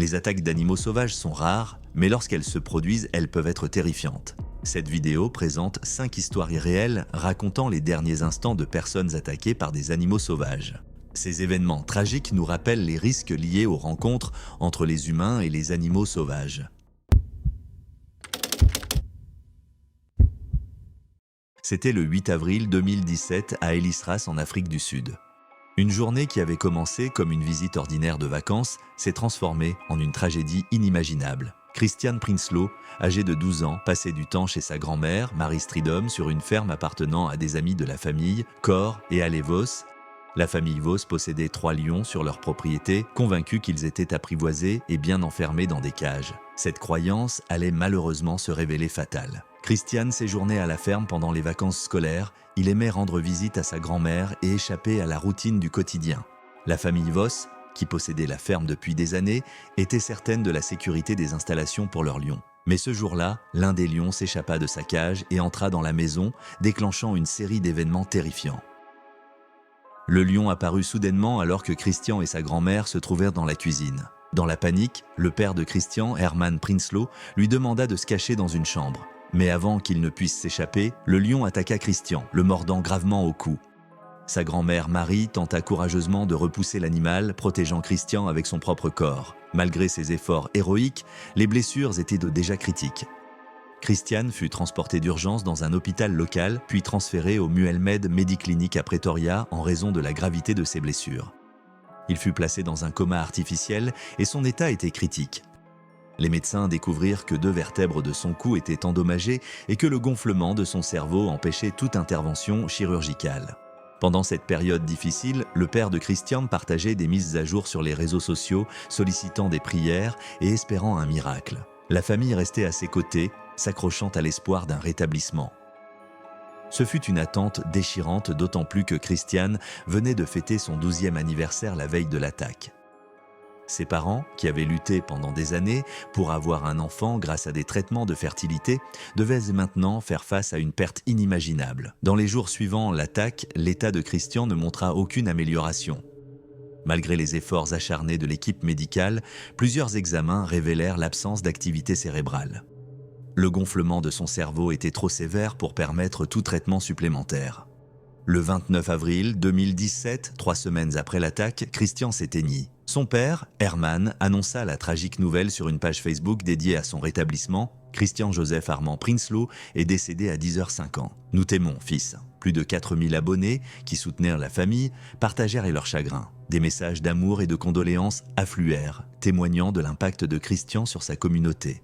Les attaques d'animaux sauvages sont rares, mais lorsqu'elles se produisent, elles peuvent être terrifiantes. Cette vidéo présente 5 histoires irréelles racontant les derniers instants de personnes attaquées par des animaux sauvages. Ces événements tragiques nous rappellent les risques liés aux rencontres entre les humains et les animaux sauvages. C'était le 8 avril 2017 à Ellisras en Afrique du Sud. Une journée qui avait commencé comme une visite ordinaire de vacances s'est transformée en une tragédie inimaginable. Christian Prinsloo, âgé de 12 ans, passait du temps chez sa grand-mère, Marie Stridom, sur une ferme appartenant à des amis de la famille, Cor et Ale Vos. La famille Vos possédait 3 lions sur leur propriété, convaincus qu'ils étaient apprivoisés et bien enfermés dans des cages. Cette croyance allait malheureusement se révéler fatale. Christian séjournait à la ferme pendant les vacances scolaires, il aimait rendre visite à sa grand-mère et échapper à la routine du quotidien. La famille Vos, qui possédait la ferme depuis des années, était certaine de la sécurité des installations pour leurs lions. Mais ce jour-là, l'un des lions s'échappa de sa cage et entra dans la maison, déclenchant une série d'événements terrifiants. Le lion apparut soudainement alors que Christian et sa grand-mère se trouvèrent dans la cuisine. Dans la panique, le père de Christian, Herman Prinsloo, lui demanda de se cacher dans une chambre. Mais avant qu'il ne puisse s'échapper, le lion attaqua Christian, le mordant gravement au cou. Sa grand-mère Marie tenta courageusement de repousser l'animal, protégeant Christian avec son propre corps. Malgré ses efforts héroïques, les blessures étaient déjà critiques. Christian fut transporté d'urgence dans un hôpital local, puis transféré au Muelmed Mediclinic à Pretoria en raison de la gravité de ses blessures. Il fut placé dans un coma artificiel et son état était critique. Les médecins découvrirent que 2 vertèbres de son cou étaient endommagées et que le gonflement de son cerveau empêchait toute intervention chirurgicale. Pendant cette période difficile, le père de Christian partageait des mises à jour sur les réseaux sociaux, sollicitant des prières et espérant un miracle. La famille restait à ses côtés, s'accrochant à l'espoir d'un rétablissement. Ce fut une attente déchirante, d'autant plus que Christian venait de fêter son 12e anniversaire la veille de l'attaque. Ses parents, qui avaient lutté pendant des années pour avoir un enfant grâce à des traitements de fertilité, devaient maintenant faire face à une perte inimaginable. Dans les jours suivant l'attaque, l'état de Christian ne montra aucune amélioration. Malgré les efforts acharnés de l'équipe médicale, plusieurs examens révélèrent l'absence d'activité cérébrale. Le gonflement de son cerveau était trop sévère pour permettre tout traitement supplémentaire. Le 29 avril 2017, 3 semaines après l'attaque, Christian s'éteignit. Son père, Herman, annonça la tragique nouvelle sur une page Facebook dédiée à son rétablissement. Christian Joseph Armand Prinsloo est décédé à 10h05. Nous t'aimons, fils. Plus de 4000 abonnés, qui soutenèrent la famille, partagèrent leur chagrin. Des messages d'amour et de condoléances affluèrent, témoignant de l'impact de Christian sur sa communauté.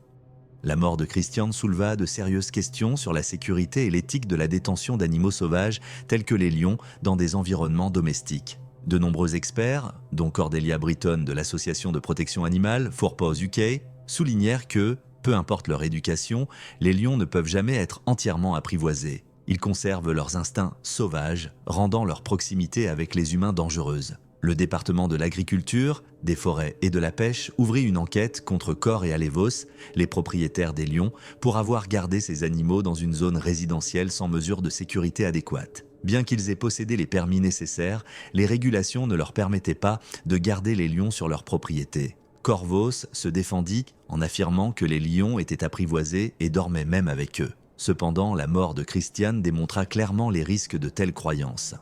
La mort de Christian souleva de sérieuses questions sur la sécurité et l'éthique de la détention d'animaux sauvages tels que les lions dans des environnements domestiques. De nombreux experts, dont Cordelia Britton de l'association de protection animale, Four Paws UK, soulignèrent que, peu importe leur éducation, les lions ne peuvent jamais être entièrement apprivoisés. Ils conservent leurs instincts sauvages, rendant leur proximité avec les humains dangereuse. Le département de l'agriculture, des forêts et de la pêche ouvrit une enquête contre Cor et Ale Vos, les propriétaires des lions, pour avoir gardé ces animaux dans une zone résidentielle sans mesure de sécurité adéquate. Bien qu'ils aient possédé les permis nécessaires, les régulations ne leur permettaient pas de garder les lions sur leur propriété. Cor Vos se défendit en affirmant que les lions étaient apprivoisés et dormaient même avec eux. Cependant, la mort de Christian démontra clairement les risques de telles croyances.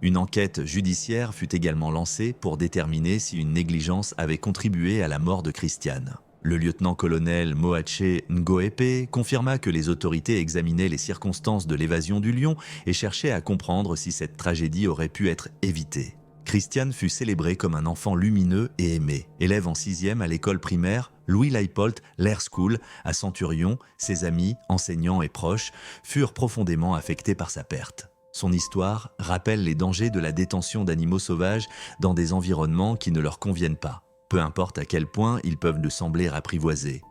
Une enquête judiciaire fut également lancée pour déterminer si une négligence avait contribué à la mort de Christian. Le lieutenant-colonel Moache Ngoepe confirma que les autorités examinaient les circonstances de l'évasion du lion et cherchaient à comprendre si cette tragédie aurait pu être évitée. Christian fut célébré comme un enfant lumineux et aimé. Élève en 6e à l'école primaire Louis Leipold Lair School à Centurion, ses amis, enseignants et proches furent profondément affectés par sa perte. Son histoire rappelle les dangers de la détention d'animaux sauvages dans des environnements qui ne leur conviennent pas, peu importe à quel point ils peuvent nous sembler apprivoisés.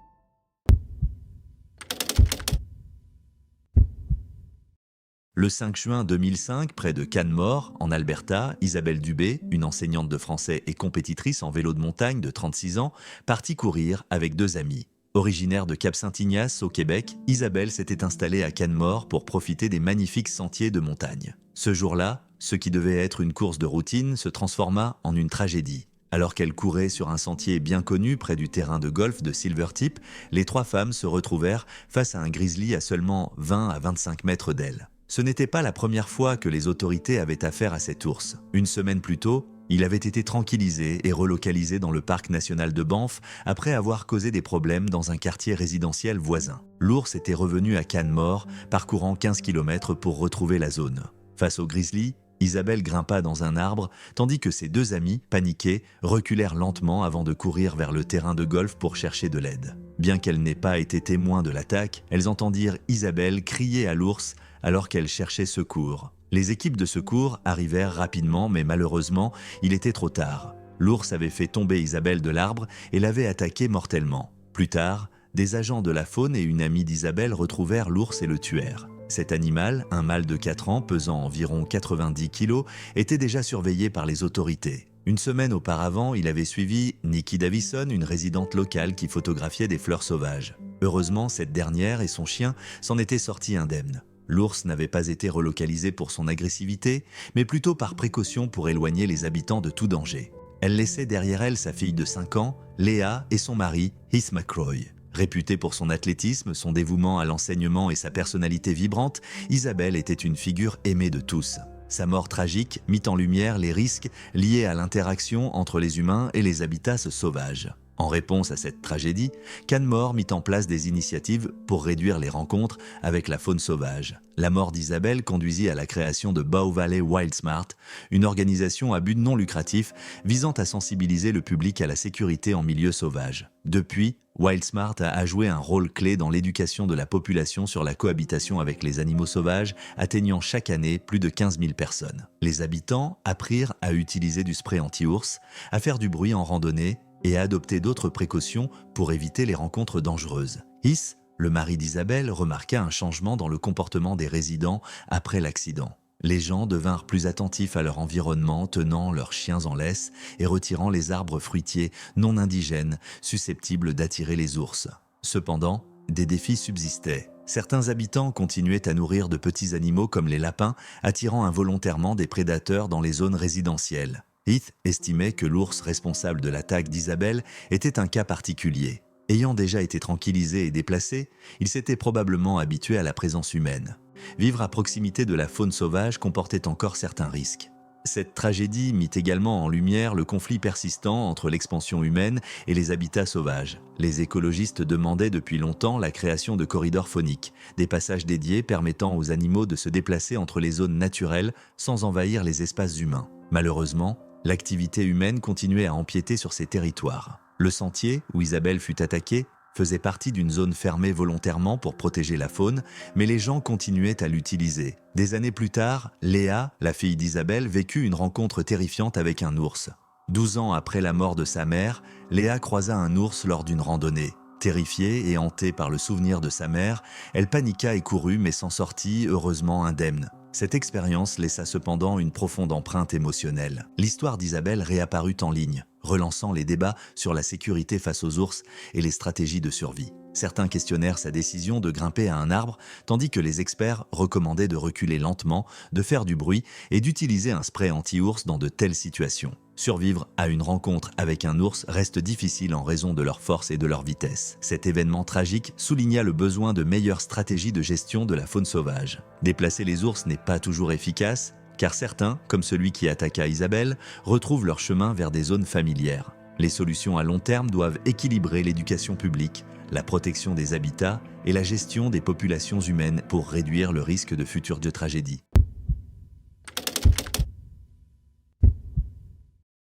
Le 5 juin 2005, près de Canmore, en Alberta, Isabelle Dubé, une enseignante de français et compétitrice en vélo de montagne de 36 ans, partit courir avec 2 amis. Originaire de Cap-Saint-Ignace, au Québec, Isabelle s'était installée à Canmore pour profiter des magnifiques sentiers de montagne. Ce jour-là, ce qui devait être une course de routine se transforma en une tragédie. Alors qu'elles couraient sur un sentier bien connu près du terrain de golf de Silvertip, les 3 femmes se retrouvèrent face à un grizzly à seulement 20 à 25 mètres d'elles. Ce n'était pas la première fois que les autorités avaient affaire à cet ours. Une semaine plus tôt, il avait été tranquillisé et relocalisé dans le parc national de Banff après avoir causé des problèmes dans un quartier résidentiel voisin. L'ours était revenu à Canmore, parcourant 15 km pour retrouver la zone. Face au grizzly, Isabelle grimpa dans un arbre, tandis que ses 2 amis, paniqués, reculèrent lentement avant de courir vers le terrain de golf pour chercher de l'aide. Bien qu'elles n'aient pas été témoins de l'attaque, elles entendirent Isabelle crier à l'ours alors qu'elle cherchait secours. Les équipes de secours arrivèrent rapidement, mais malheureusement, il était trop tard. L'ours avait fait tomber Isabelle de l'arbre et l'avait attaquée mortellement. Plus tard, des agents de la faune et une amie d'Isabelle retrouvèrent l'ours et le tuèrent. Cet animal, un mâle de 4 ans pesant environ 90 kg, était déjà surveillé par les autorités. Une semaine auparavant, il avait suivi Nikki Davison, une résidente locale qui photographiait des fleurs sauvages. Heureusement, cette dernière et son chien s'en étaient sortis indemnes. L'ours n'avait pas été relocalisé pour son agressivité, mais plutôt par précaution pour éloigner les habitants de tout danger. Elle laissait derrière elle sa fille de 5 ans, Léa, et son mari, Heath McCroy. Réputée pour son athlétisme, son dévouement à l'enseignement et sa personnalité vibrante, Isabelle était une figure aimée de tous. Sa mort tragique mit en lumière les risques liés à l'interaction entre les humains et les habitats sauvages. En réponse à cette tragédie, Canmore mit en place des initiatives pour réduire les rencontres avec la faune sauvage. La mort d'Isabelle conduisit à la création de Bow Valley Wild Smart, une organisation à but non lucratif visant à sensibiliser le public à la sécurité en milieu sauvage. Depuis, Wild Smart a joué un rôle clé dans l'éducation de la population sur la cohabitation avec les animaux sauvages, atteignant chaque année plus de 15 000 personnes. Les habitants apprirent à utiliser du spray anti-ours, à faire du bruit en randonnée et à adopter d'autres précautions pour éviter les rencontres dangereuses. Heath, le mari d'Isabelle, remarqua un changement dans le comportement des résidents après l'accident. Les gens devinrent plus attentifs à leur environnement, tenant leurs chiens en laisse et retirant les arbres fruitiers non indigènes susceptibles d'attirer les ours. Cependant, des défis subsistaient. Certains habitants continuaient à nourrir de petits animaux comme les lapins, attirant involontairement des prédateurs dans les zones résidentielles. Heath estimait que l'ours responsable de l'attaque d'Isabelle était un cas particulier. Ayant déjà été tranquillisé et déplacé, il s'était probablement habitué à la présence humaine. Vivre à proximité de la faune sauvage comportait encore certains risques. Cette tragédie mit également en lumière le conflit persistant entre l'expansion humaine et les habitats sauvages. Les écologistes demandaient depuis longtemps la création de corridors fauniques, des passages dédiés permettant aux animaux de se déplacer entre les zones naturelles sans envahir les espaces humains. Malheureusement, l'activité humaine continuait à empiéter sur ces territoires. Le sentier, où Isabelle fut attaquée, faisait partie d'une zone fermée volontairement pour protéger la faune, mais les gens continuaient à l'utiliser. Des années plus tard, Léa, la fille d'Isabelle, vécut une rencontre terrifiante avec un ours. 12 ans après la mort de sa mère, Léa croisa un ours lors d'une randonnée. Terrifiée et hantée par le souvenir de sa mère, elle paniqua et courut mais s'en sortit heureusement indemne. Cette expérience laissa cependant une profonde empreinte émotionnelle. L'histoire d'Isabelle réapparut en ligne, relançant les débats sur la sécurité face aux ours et les stratégies de survie. Certains questionnèrent sa décision de grimper à un arbre, tandis que les experts recommandaient de reculer lentement, de faire du bruit et d'utiliser un spray anti-ours dans de telles situations. Survivre à une rencontre avec un ours reste difficile en raison de leur force et de leur vitesse. Cet événement tragique souligna le besoin de meilleures stratégies de gestion de la faune sauvage. Déplacer les ours n'est pas toujours efficace, car certains, comme celui qui attaqua Isabelle, retrouvent leur chemin vers des zones familières. Les solutions à long terme doivent équilibrer l'éducation publique, la protection des habitats et la gestion des populations humaines pour réduire le risque de futures tragédies.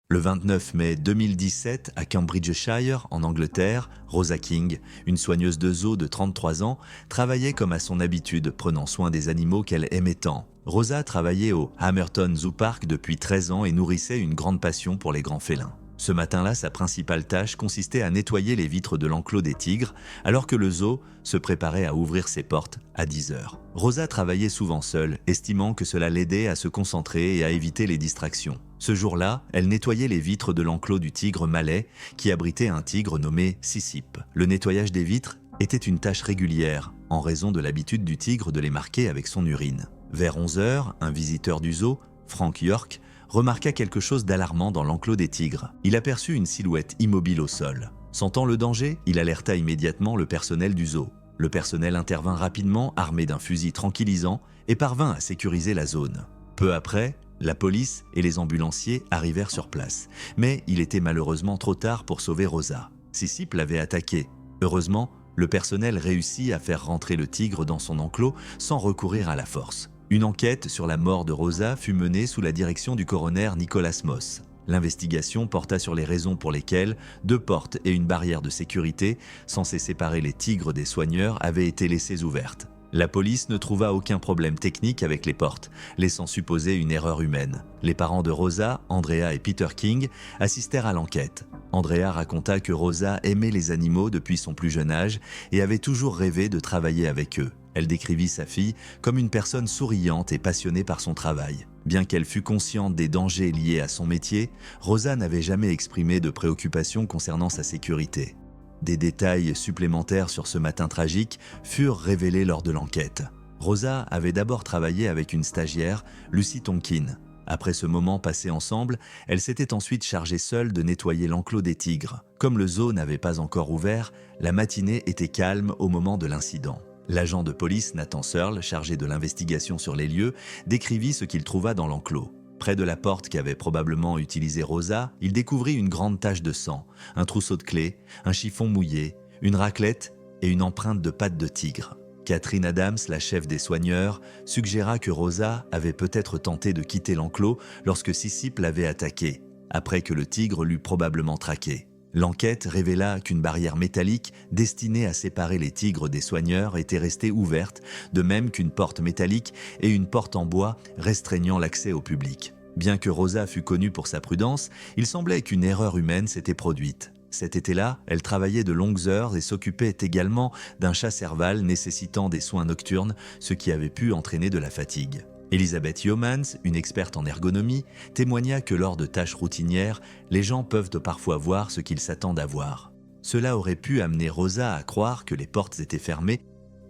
Le 29 mai 2017, à Cambridgeshire, en Angleterre, Rosa King, une soigneuse de zoo de 33 ans, travaillait comme à son habitude, prenant soin des animaux qu'elle aimait tant. Rosa travaillait au Hamerton Zoo Park depuis 13 ans et nourrissait une grande passion pour les grands félins. Ce matin-là, sa principale tâche consistait à nettoyer les vitres de l'enclos des tigres, alors que le zoo se préparait à ouvrir ses portes à 10 heures. Rosa travaillait souvent seule, estimant que cela l'aidait à se concentrer et à éviter les distractions. Ce jour-là, elle nettoyait les vitres de l'enclos du tigre malais, qui abritait un tigre nommé Sissip. Le nettoyage des vitres était une tâche régulière, en raison de l'habitude du tigre de les marquer avec son urine. Vers 11 heures, un visiteur du zoo, Frank York, remarqua quelque chose d'alarmant dans l'enclos des tigres. Il aperçut une silhouette immobile au sol. Sentant le danger, il alerta immédiatement le personnel du zoo. Le personnel intervint rapidement, armé d'un fusil tranquillisant, et parvint à sécuriser la zone. Peu après, la police et les ambulanciers arrivèrent sur place. Mais il était malheureusement trop tard pour sauver Rosa. Sissip l'avait attaqué. Heureusement, le personnel réussit à faire rentrer le tigre dans son enclos sans recourir à la force. Une enquête sur la mort de Rosa fut menée sous la direction du coroner Nicholas Moss. L'investigation porta sur les raisons pour lesquelles 2 portes et une barrière de sécurité censées séparer les tigres des soigneurs avaient été laissées ouvertes. La police ne trouva aucun problème technique avec les portes, laissant supposer une erreur humaine. Les parents de Rosa, Andrea et Peter King, assistèrent à l'enquête. Andrea raconta que Rosa aimait les animaux depuis son plus jeune âge et avait toujours rêvé de travailler avec eux. Elle décrivit sa fille comme une personne souriante et passionnée par son travail. Bien qu'elle fût consciente des dangers liés à son métier, Rosa n'avait jamais exprimé de préoccupation concernant sa sécurité. Des détails supplémentaires sur ce matin tragique furent révélés lors de l'enquête. Rosa avait d'abord travaillé avec une stagiaire, Lucy Tonkin. Après ce moment passé ensemble, elle s'était ensuite chargée seule de nettoyer l'enclos des tigres. Comme le zoo n'avait pas encore ouvert, la matinée était calme au moment de l'incident. L'agent de police Nathan Searle, chargé de l'investigation sur les lieux, décrivit ce qu'il trouva dans l'enclos. Près de la porte qu'avait probablement utilisée Rosa, il découvrit une grande tache de sang, un trousseau de clés, un chiffon mouillé, une raclette et une empreinte de pattes de tigre. Catherine Adams, la chef des soigneurs, suggéra que Rosa avait peut-être tenté de quitter l'enclos lorsque Sissip l'avait attaquée, après que le tigre l'eût probablement traquée. L'enquête révéla qu'une barrière métallique destinée à séparer les tigres des soigneurs était restée ouverte, de même qu'une porte métallique et une porte en bois restreignant l'accès au public. Bien que Rosa fût connue pour sa prudence, il semblait qu'une erreur humaine s'était produite. Cet été-là, elle travaillait de longues heures et s'occupait également d'un chat serval nécessitant des soins nocturnes, ce qui avait pu entraîner de la fatigue. Elizabeth Yeomans, une experte en ergonomie, témoigna que lors de tâches routinières, les gens peuvent parfois voir ce qu'ils s'attendent à voir. Cela aurait pu amener Rosa à croire que les portes étaient fermées.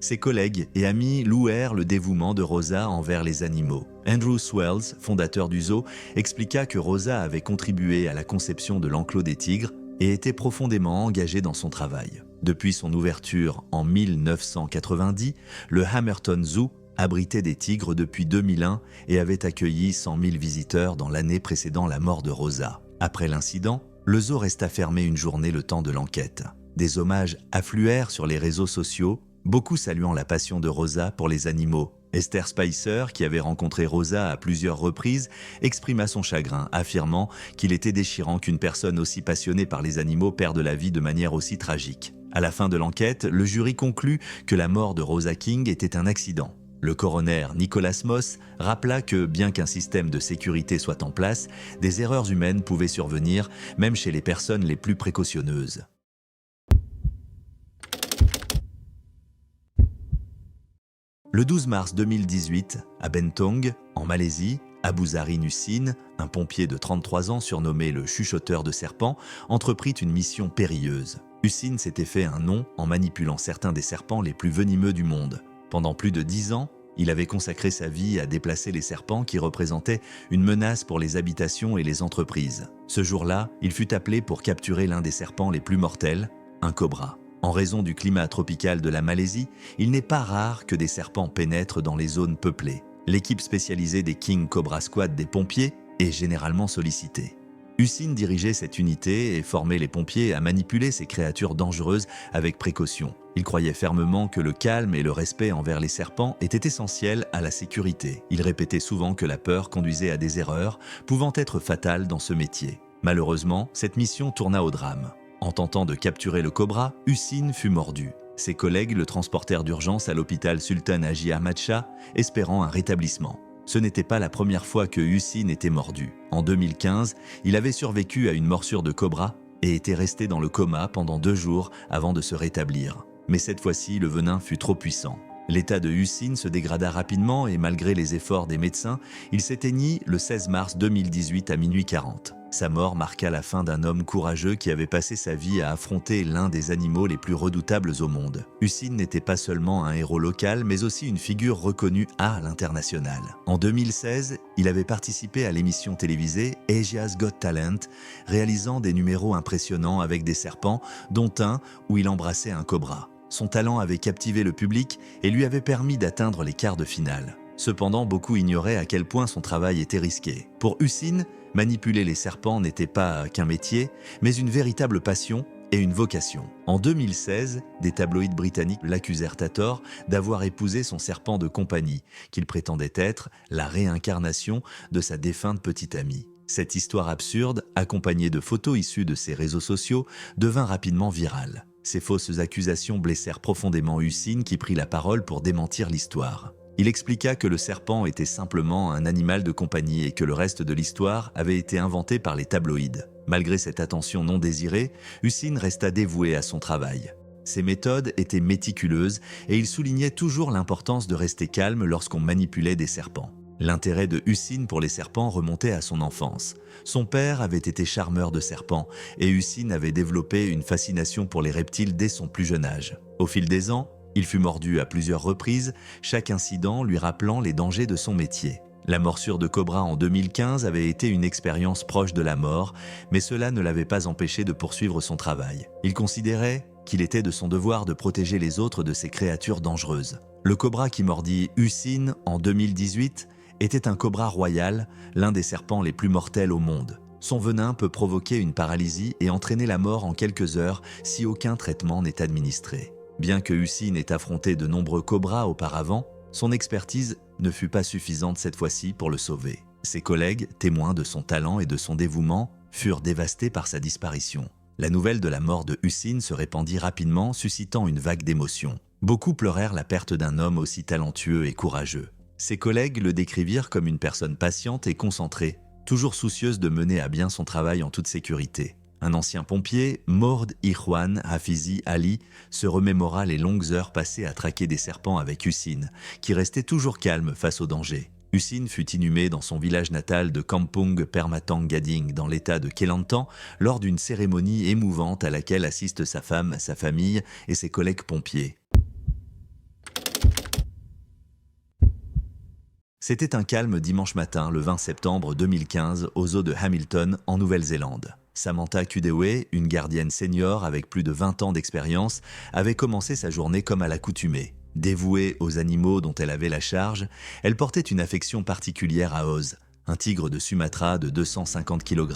Ses collègues et amis louèrent le dévouement de Rosa envers les animaux. Andrew Swells, fondateur du zoo, expliqua que Rosa avait contribué à la conception de l'enclos des tigres et était profondément engagée dans son travail. Depuis son ouverture en 1990, le Hamerton Zoo abritait des tigres depuis 2001 et avait accueilli 100 000 visiteurs dans l'année précédant la mort de Rosa. Après l'incident, le zoo resta fermé une journée le temps de l'enquête. Des hommages affluèrent sur les réseaux sociaux, beaucoup saluant la passion de Rosa pour les animaux. Esther Spicer, qui avait rencontré Rosa à plusieurs reprises, exprima son chagrin, affirmant qu'il était déchirant qu'une personne aussi passionnée par les animaux perde la vie de manière aussi tragique. À la fin de l'enquête, le jury conclut que la mort de Rosa King était un accident. Le coroner Nicholas Moss rappela que, bien qu'un système de sécurité soit en place, des erreurs humaines pouvaient survenir, même chez les personnes les plus précautionneuses. Le 12 mars 2018, à Bentong, en Malaisie, Abuzari Hussin, un pompier de 33 ans surnommé le chuchoteur de serpents, entreprit une mission périlleuse. Hussin s'était fait un nom en manipulant certains des serpents les plus venimeux du monde. Pendant plus de 10 ans, il avait consacré sa vie à déplacer les serpents qui représentaient une menace pour les habitations et les entreprises. Ce jour-là, il fut appelé pour capturer l'un des serpents les plus mortels, un cobra. En raison du climat tropical de la Malaisie, il n'est pas rare que des serpents pénètrent dans les zones peuplées. L'équipe spécialisée des King Cobra Squad des pompiers est généralement sollicitée. Hussin dirigeait cette unité et formait les pompiers à manipuler ces créatures dangereuses avec précaution. Il croyait fermement que le calme et le respect envers les serpents étaient essentiels à la sécurité. Il répétait souvent que la peur conduisait à des erreurs, pouvant être fatales dans ce métier. Malheureusement, cette mission tourna au drame. En tentant de capturer le cobra, Hussin fut mordu. Ses collègues le transportèrent d'urgence à l'hôpital Sultan Haji Ahmad Shah, espérant un rétablissement. Ce n'était pas la première fois que Hussin était mordu. En 2015, il avait survécu à une morsure de cobra et était resté dans le coma pendant 2 jours avant de se rétablir. Mais cette fois-ci, le venin fut trop puissant. L'état de Hussin se dégrada rapidement et malgré les efforts des médecins, il s'éteignit le 16 mars 2018 à minuit 40. Sa mort marqua la fin d'un homme courageux qui avait passé sa vie à affronter l'un des animaux les plus redoutables au monde. Hussein n'était pas seulement un héros local, mais aussi une figure reconnue à l'international. En 2016, il avait participé à l'émission télévisée Asia's Got Talent, réalisant des numéros impressionnants avec des serpents, dont un où il embrassait un cobra. Son talent avait captivé le public et lui avait permis d'atteindre les quarts de finale. Cependant, beaucoup ignoraient à quel point son travail était risqué. Pour Hussein, manipuler les serpents n'était pas qu'un métier, mais une véritable passion et une vocation. En 2016, des tabloïds britanniques l'accusèrent à tort d'avoir épousé son serpent de compagnie, qu'il prétendait être la réincarnation de sa défunte petite amie. Cette histoire absurde, accompagnée de photos issues de ses réseaux sociaux, devint rapidement virale. Ces fausses accusations blessèrent profondément Hussein qui prit la parole pour démentir l'histoire. Il expliqua que le serpent était simplement un animal de compagnie et que le reste de l'histoire avait été inventé par les tabloïds. Malgré cette attention non désirée, Hussein resta dévoué à son travail. Ses méthodes étaient méticuleuses et il soulignait toujours l'importance de rester calme lorsqu'on manipulait des serpents. L'intérêt de Hussein pour les serpents remontait à son enfance. Son père avait été charmeur de serpents et Hussein avait développé une fascination pour les reptiles dès son plus jeune âge. Au fil des ans, il fut mordu à plusieurs reprises, chaque incident lui rappelant les dangers de son métier. La morsure de cobra en 2015 avait été une expérience proche de la mort, mais cela ne l'avait pas empêché de poursuivre son travail. Il considérait qu'il était de son devoir de protéger les autres de ces créatures dangereuses. Le cobra qui mordit Hussein en 2018 était un cobra royal, l'un des serpents les plus mortels au monde. Son venin peut provoquer une paralysie et entraîner la mort en quelques heures si aucun traitement n'est administré. Bien que Hussein ait affronté de nombreux cobras auparavant, son expertise ne fut pas suffisante cette fois-ci pour le sauver. Ses collègues, témoins de son talent et de son dévouement, furent dévastés par sa disparition. La nouvelle de la mort de Hussein se répandit rapidement, suscitant une vague d'émotions. Beaucoup pleurèrent la perte d'un homme aussi talentueux et courageux. Ses collègues le décrivirent comme une personne patiente et concentrée, toujours soucieuse de mener à bien son travail en toute sécurité. Un ancien pompier, Mord Ikhwan Hafizi Ali, se remémora les longues heures passées à traquer des serpents avec Hussein, qui restait toujours calme face au danger. Hussein fut inhumé dans son village natal de Kampong Permatang Gading, dans l'état de Kelantan, lors d'une cérémonie émouvante à laquelle assistent sa femme, sa famille et ses collègues pompiers. C'était un calme dimanche matin, le 20 septembre 2015, au zoo de Hamilton, en Nouvelle-Zélande. Samantha Kudewe, une gardienne senior avec plus de 20 ans d'expérience, avait commencé sa journée comme à l'accoutumée. Dévouée aux animaux dont elle avait la charge, elle portait une affection particulière à Oz, un tigre de Sumatra de 250 kg.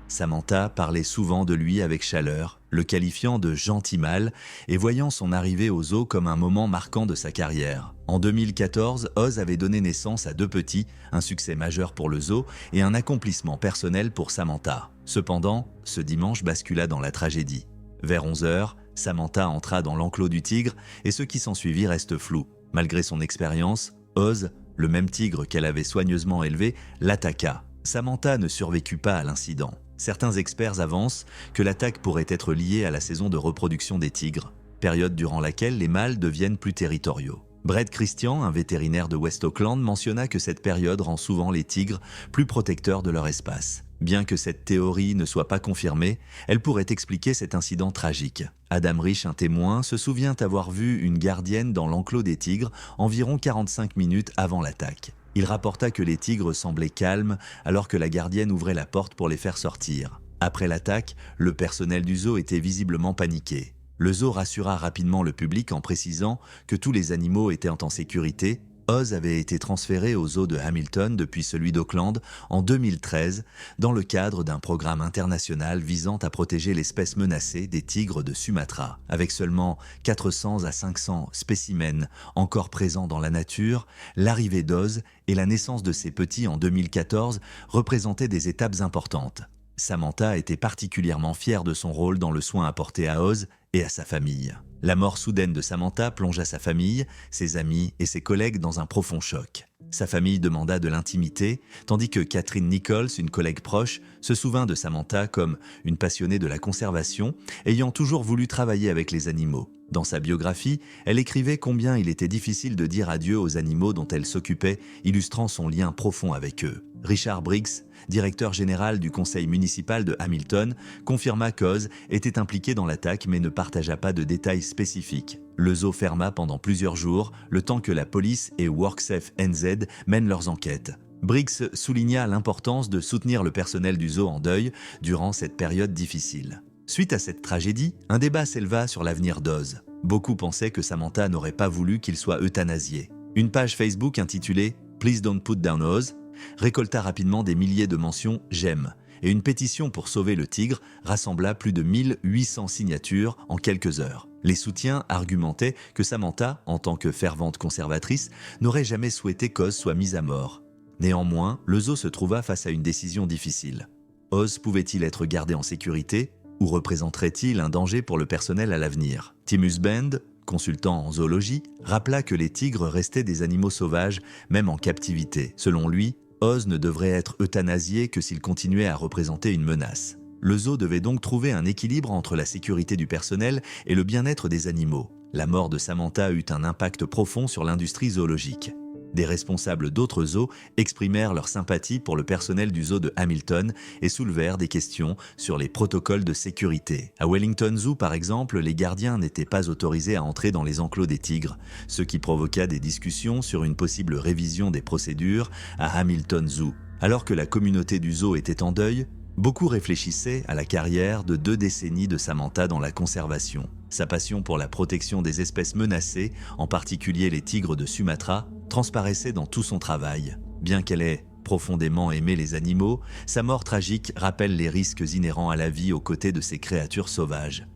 Samantha parlait souvent de lui avec chaleur, le qualifiant de « gentil mâle » et voyant son arrivée au zoo comme un moment marquant de sa carrière. En 2014, Oz avait donné naissance à 2 petits, un succès majeur pour le zoo et un accomplissement personnel pour Samantha. Cependant, ce dimanche bascula dans la tragédie. Vers 11h, Samantha entra dans l'enclos du tigre et ce qui s'ensuivit reste flou. Malgré son expérience, Oz, le même tigre qu'elle avait soigneusement élevé, l'attaqua. Samantha ne survécut pas à l'incident. Certains experts avancent que l'attaque pourrait être liée à la saison de reproduction des tigres, période durant laquelle les mâles deviennent plus territoriaux. Brett Christian, un vétérinaire de West Auckland, mentionna que cette période rend souvent les tigres plus protecteurs de leur espace. Bien que cette théorie ne soit pas confirmée, elle pourrait expliquer cet incident tragique. Adam Rich, un témoin, se souvient avoir vu une gardienne dans l'enclos des tigres environ 45 minutes avant l'attaque. Il rapporta que les tigres semblaient calmes alors que la gardienne ouvrait la porte pour les faire sortir. Après l'attaque, le personnel du zoo était visiblement paniqué. Le zoo rassura rapidement le public en précisant que tous les animaux étaient en sécurité. Oz avait été transféré au zoo de Hamilton depuis celui d'Auckland en 2013 dans le cadre d'un programme international visant à protéger l'espèce menacée des tigres de Sumatra. Avec seulement 400 à 500 spécimens encore présents dans la nature, l'arrivée d'Oz et la naissance de ses petits en 2014 représentaient des étapes importantes. Samantha était particulièrement fière de son rôle dans le soin apporté à Oz et à sa famille. La mort soudaine de Samantha plongea sa famille, ses amis et ses collègues dans un profond choc. Sa famille demanda de l'intimité, tandis que Catherine Nichols, une collègue proche, se souvint de Samantha comme une passionnée de la conservation, ayant toujours voulu travailler avec les animaux. Dans sa biographie, elle écrivait combien il était difficile de dire adieu aux animaux dont elle s'occupait, illustrant son lien profond avec eux. Richard Briggs, directeur général du conseil municipal de Hamilton, confirma qu'Oz était impliqué dans l'attaque mais ne partagea pas de détails spécifiques. Le zoo ferma pendant plusieurs jours, le temps que la police et WorkSafe NZ mènent leurs enquêtes. Briggs souligna l'importance de soutenir le personnel du zoo en deuil durant cette période difficile. Suite à cette tragédie, un débat s'éleva sur l'avenir d'Oz. Beaucoup pensaient que Samantha n'aurait pas voulu qu'il soit euthanasié. Une page Facebook intitulée « Please don't put down Oz » récolta rapidement des milliers de mentions « j'aime » et une pétition pour sauver le tigre rassembla plus de 1800 signatures en quelques heures. Les soutiens argumentaient que Samantha, en tant que fervente conservatrice, n'aurait jamais souhaité qu'Oz soit mise à mort. Néanmoins, le zoo se trouva face à une décision difficile. Oz pouvait-il être gardé en sécurité ou représenterait-il un danger pour le personnel à l'avenir? Tim Husband, consultant en zoologie, rappela que les tigres restaient des animaux sauvages, même en captivité. Selon lui, Oz ne devrait être euthanasié que s'il continuait à représenter une menace. Le zoo devait donc trouver un équilibre entre la sécurité du personnel et le bien-être des animaux. La mort de Samantha eut un impact profond sur l'industrie zoologique. Des responsables d'autres zoos exprimèrent leur sympathie pour le personnel du zoo de Hamilton et soulevèrent des questions sur les protocoles de sécurité. À Wellington Zoo, par exemple, les gardiens n'étaient pas autorisés à entrer dans les enclos des tigres, ce qui provoqua des discussions sur une possible révision des procédures à Hamilton Zoo. Alors que la communauté du zoo était en deuil, beaucoup réfléchissaient à la carrière de 2 décennies de Samantha dans la conservation. Sa passion pour la protection des espèces menacées, en particulier les tigres de Sumatra, transparaissait dans tout son travail. Bien qu'elle ait profondément aimé les animaux, sa mort tragique rappelle les risques inhérents à la vie aux côtés de ces créatures sauvages.